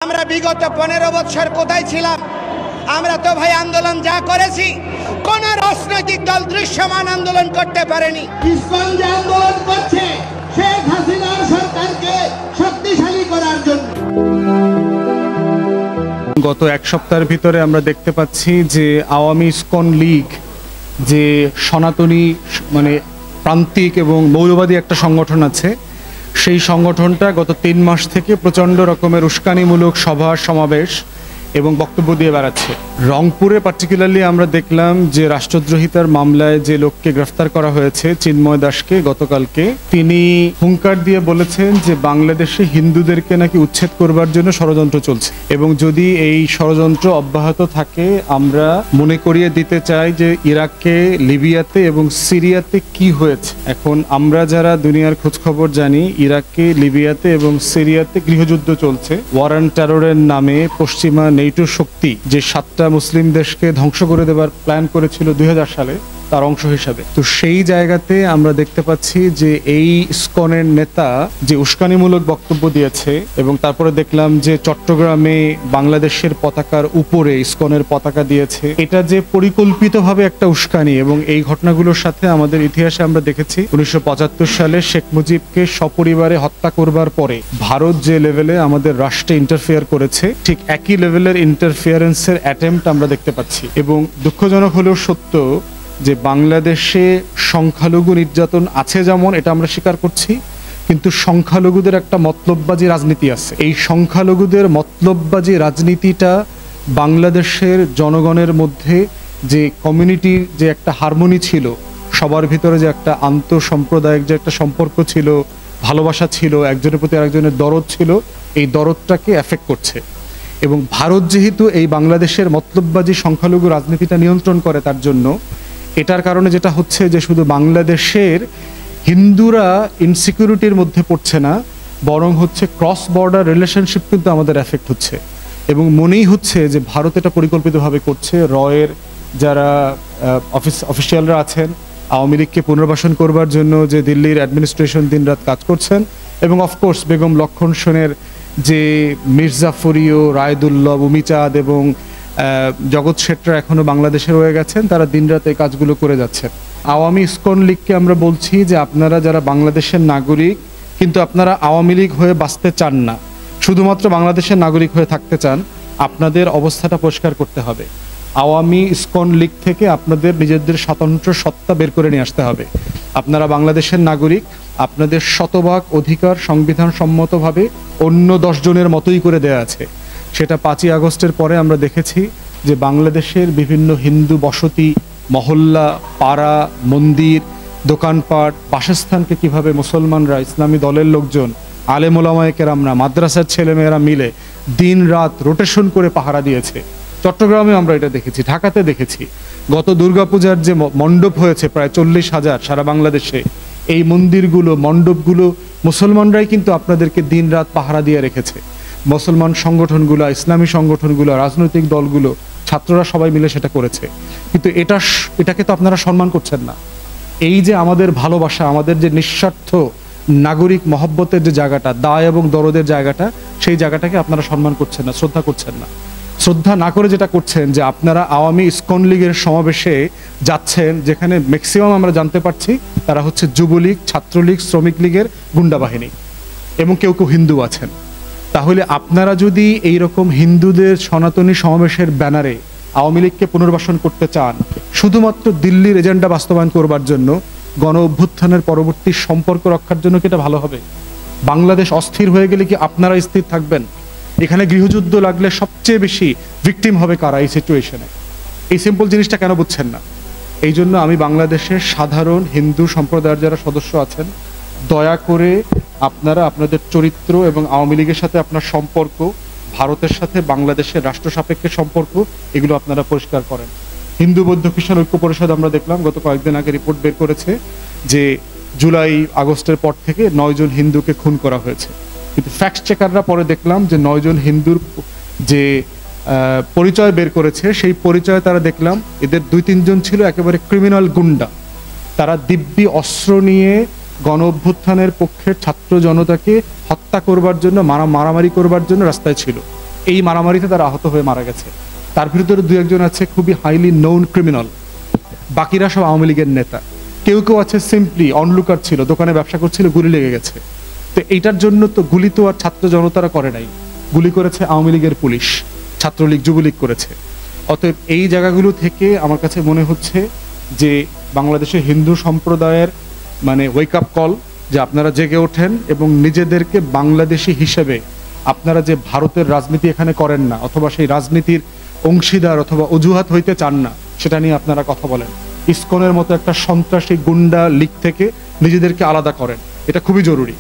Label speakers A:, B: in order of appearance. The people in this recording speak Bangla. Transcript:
A: আমরা বিগত 15 বছর কোথায় ছিলাম? আমরা তো ভাই আন্দোলন যা করেছি কোন রাজনৈতিক দল দৃশ্যমান আন্দোলন করতে পারেনি।
B: ইসলাম যে আন্দোলন করছে শেখ হাসিনার সরকারকে শক্তিশালী করার জন্য।
C: গত এক সপ্তাহের ভিতরে আমরা দেখতে পাচ্ছি যে আওয়ামী ইসকন লীগ যে সনাতনী মানে প্রান্তিক এবং মৌলবাদী একটা সংগঠন আছে, সেই সংগঠনটা গত 3 মাস থেকে প্রচণ্ড রকমের উস্কানিমূলক সভা সমাবেশ এবং বক্তব্য দিয়ে বেড়াচ্ছে। রংপুরে পার্টিকুলারলি আমরা দেখলাম যে রাষ্ট্রদ্রোহিতার মামলায় যে লোককে গ্রেফতার করা হয়েছে চিন্ময় দাসকে গতকালকে, তিনি হুঙ্কার দিয়ে বলেছেন যে বাংলাদেশে হিন্দুদেরকে নাকি উচ্ছেদ করবার জন্য ষড়যন্ত্র চলছে, এবং যদি এই ষড়যন্ত্র অব্যাহত থাকে আমরা মনে করিয়ে দিতে চাই যে ইরাকে, লিবিয়াতে এবং সিরিয়াতে কি হয়েছে। এখন আমরা যারা দুনিয়ার খোঁজখবর জানি, ইরাকে, লিবিয়াতে এবং সিরিয়াতে গৃহযুদ্ধ চলছে। ওয়ার অন টেররের নামে পশ্চিমা নেটো শক্তি যে 7টা মুসলিম দেশকে ধ্বংস করে দেবার প্ল্যান করেছিল 2000 সালে, তার অংশ হিসাবে। তো সেই জায়গাতে আমরা দেখতে পাচ্ছি যে এই ইসকনের নেতা যে উস্কানিমূলক বক্তব্য দিয়েছে, এবং তারপরে দেখলাম যে চট্টগ্রামে বাংলাদেশের পতাকার উপরে ইসকনের পতাকা দিয়েছে। এটা যে পরিকল্পিতভাবে একটা উস্কানি, এবং এই ঘটনাগুলোর সাথে আমাদের ইতিহাসে আমরা দেখেছি 1975 সালে শেখ মুজিবকে সপরিবারে হত্যা করবার পরে ভারত যে লেভেলে আমাদের রাষ্ট্রে ইন্টারফেয়ার করেছে, ঠিক একই লেভেলের ইন্টারফেয়ারেন্সের অ্যাটেম্পট আমরা দেখতে পাচ্ছি। এবং দুঃখজনক হলেও সত্য যে বাংলাদেশে সংখ্যালঘু নির্যাতন আছে, যেমন এটা আমরা স্বীকার করছি, কিন্তু সংখ্যালঘুদের একটা মতলববাজি রাজনীতি আছে। এই সংখ্যালঘুদের মতলববাজি রাজনীতিটা বাংলাদেশের জনগণের মধ্যে যে কমিউনিটির যে একটা হারমোনি ছিল, সবার ভিতরে যে একটা আন্তঃসাম্প্রদায়িক যে একটা সম্পর্ক ছিল, ভালোবাসা ছিল, একজনের প্রতি আরেকজনের দরদ ছিল, এই দরদটাকে এফেক্ট করছে। এবং ভারত যেহেতু এই বাংলাদেশের মতলববাজি সংখ্যালঘু রাজনীতিটা নিয়ন্ত্রণ করে, তার জন্য এটার কারণে যেটা হচ্ছে যে শুধু বাংলাদেশের হিন্দুরা ইনসিকিউরিটির মধ্যে পড়ছে না, বরং হচ্ছে ক্রস বর্ডার রিলেশনশিপ কিন্তু আমাদের এফেক্ট হচ্ছে। এবং মনেই হচ্ছে যে ভারত এটা পরিকল্পিতভাবে করছে। রয়ের যারা অফিসিয়ালরা আছেন, আওয়ামী লীগকে পুনর্বাসন করবার জন্য যে দিল্লির অ্যাডমিনিস্ট্রেশন দিনরাত কাজ করছেন, এবং অফকোর্স বেগম লক্ষণ সেনের যে মির্জাফরিও, রায়দুল্লভ, উমিচাঁদ এবং জগৎ শেট্টার এখনো বাংলাদেশে রয়ে গেছেন, তারা দিনরাত এই কাজগুলো করে যাচ্ছেন। আওয়ামী ইসকন লীগকে আমরা বলছি যে আপনারা যারা বাংলাদেশের নাগরিক, কিন্তু আপনারা আওয়ামী লীগ হয়ে বাঁচতে চান না, শুধুমাত্র বাংলাদেশের নাগরিক হয়ে থাকতে চান, আপনাদের অবস্থাটা পরিষ্কার করতে হবে। আওয়ামী ইসকন লীগ থেকে আপনাদের নিজেদের স্বতন্ত্র সত্তা বের করে নিয়ে আসতে হবে। আপনারা বাংলাদেশের নাগরিক, আপনাদের শতভাগ অধিকার সংবিধান সম্মতভাবে অন্য 10 জনের মতোই করে দেয়া আছে। সেটা 5ই আগস্টের পরে আমরা দেখেছি যে বাংলাদেশের বিভিন্ন হিন্দু বসতি, মহল্লা, পাড়া, মন্দির, দোকানপাট, বাসস্থানকে কিভাবে মুসলমানরা, ইসলামী দলের লোকজন, আলেম ওলামায়ে কেরামরা, মাদ্রাসার ছেলেমেয়েরা মিলে দিন রাত রোটেশন করে পাহারা দিয়েছে। চট্টগ্রামে আমরা এটা দেখেছি, ঢাকাতে দেখেছি। গত দুর্গাপূজার যে মণ্ডপ হয়েছে প্রায় 40,000 সারা বাংলাদেশে, এই মন্দিরগুলো, মণ্ডপগুলো মুসলমানরাই কিন্তু আপনাদেরকে দিন রাত পাহারা দিয়ে রেখেছে। মুসলমান সংগঠনগুলো, ইসলামী সংগঠনগুলো, রাজনৈতিক দলগুলো, ছাত্ররা সবাই মিলে সেটা করেছে। কিন্তু এটাকে তো আপনারা সম্মান করছেন না। এই যে আমাদের ভালোবাসা, আমাদের যে নিঃস্বার্থ নাগরিক মহব্বতের যে জায়গাটা, দায় এবং দরদের জায়গাটা, সেই জায়গাটাকে আপনারা সম্মান করছেন না, শ্রদ্ধা করছেন না। শ্রদ্ধা না করে যেটা করছেন যে আপনারা আওয়ামী ইসকন লীগের সমাবেশে যাচ্ছেন, যেখানে ম্যাক্সিমাম আমরা জানতে পারছি তারা হচ্ছে যুবলীগ, ছাত্রলীগ, শ্রমিক লীগের গুন্ডা বাহিনী, এবং কেউ কেউ হিন্দু আছেন। তাহলে আপনারা যদি এই রকম হিন্দুদের সনাতনী সমাবেশের ব্যানারে আওয়ামী লীগকে পুনর্বাসন করতে চান, শুধুমাত্র দিল্লির এজেন্ডা বাস্তবায়ন করবার জন্য, গণ অভ্যুত্থানের পরবর্তী সম্পর্ক রক্ষার জন্য কি এটা ভালো হবে? বাংলাদেশ অস্থির হয়ে গেলে কি আপনারা স্থির থাকবেন? এখানে গৃহযুদ্ধ লাগলে সবচেয়ে বেশি ভিকটিম হবে কারা এই সিচুয়েশনে? এই সিম্পল জিনিসটা কেন বুঝছেন না? এই জন্য আমি বাংলাদেশের সাধারণ হিন্দু সম্প্রদায়ের যারা সদস্য আছেন, দয়া করে আপনারা আপনাদের চরিত্র এবং আওয়ামী লীগের সাথে আপনার সম্পর্ক, ভারতের সাথে বাংলাদেশের রাষ্ট্র সাপেক্ষে সম্পর্ক, এগুলো আপনারা পরিষ্কার করেন। হিন্দু বৌদ্ধ খ্রিস্টান ঐক্য পরিষদ আমরা দেখলাম গত কয়েকদিন আগে রিপোর্ট বের করেছে যে জুলাই আগস্টের পর থেকে 9 জন হিন্দুকে খুন করা হয়েছে। কিন্তু ফ্যাক্ট চেকাররা পরে দেখলাম যে 9 জন হিন্দুর যে পরিচয় বের করেছে, সেই পরিচয়ে তারা দেখলাম এদের 2-3 জন ছিল একেবারে ক্রিমিনাল গুন্ডা। তারা দিব্যি অস্ত্র নিয়ে গণ অভ্যুত্থানের পক্ষের ছাত্র জনতাকে হত্যা করবার জন্য, মারামারি করবার জন্য রাস্তায় ছিল। এই মারামারিতে তারা আহত হয়ে মারা গেছে। তার ভিতরে দু একজন আছে খুবই হাইলি নোন ক্রিমিনাল, বাকিরা সব আওয়ামী লীগের নেতা। কেউ কেউ আছে সিম্পলি অনলুকার ছিল, দোকানে ব্যবসা করছিল, গুলি লেগে গেছে। তো এইটার জন্য তো গুলি তো আর ছাত্র জনতারা করে নাই, গুলি করেছে আওয়ামী লীগের পুলিশ, ছাত্রলীগ যুবলীগ করেছে। অতএব এই জায়গাগুলো থেকে আমার কাছে মনে হচ্ছে যে বাংলাদেশের হিন্দু সম্প্রদায়ের মানে ওয়েক আপ কল, যে আপনারা জেগে ওঠেন এবং নিজেদেরকে বাংলাদেশি হিসেবে আপনারা যে ভারতের রাজনীতি এখানে করেন না, অথবা সেই রাজনীতির অংশীদার অথবা অজুহাত হইতে চান না, সেটা নিয়ে আপনারা কথা বলেন। ইসকনের মতো একটা সন্ত্রাসী গুন্ডা লীগ থেকে নিজেদেরকে আলাদা করেন, এটা খুবই জরুরি।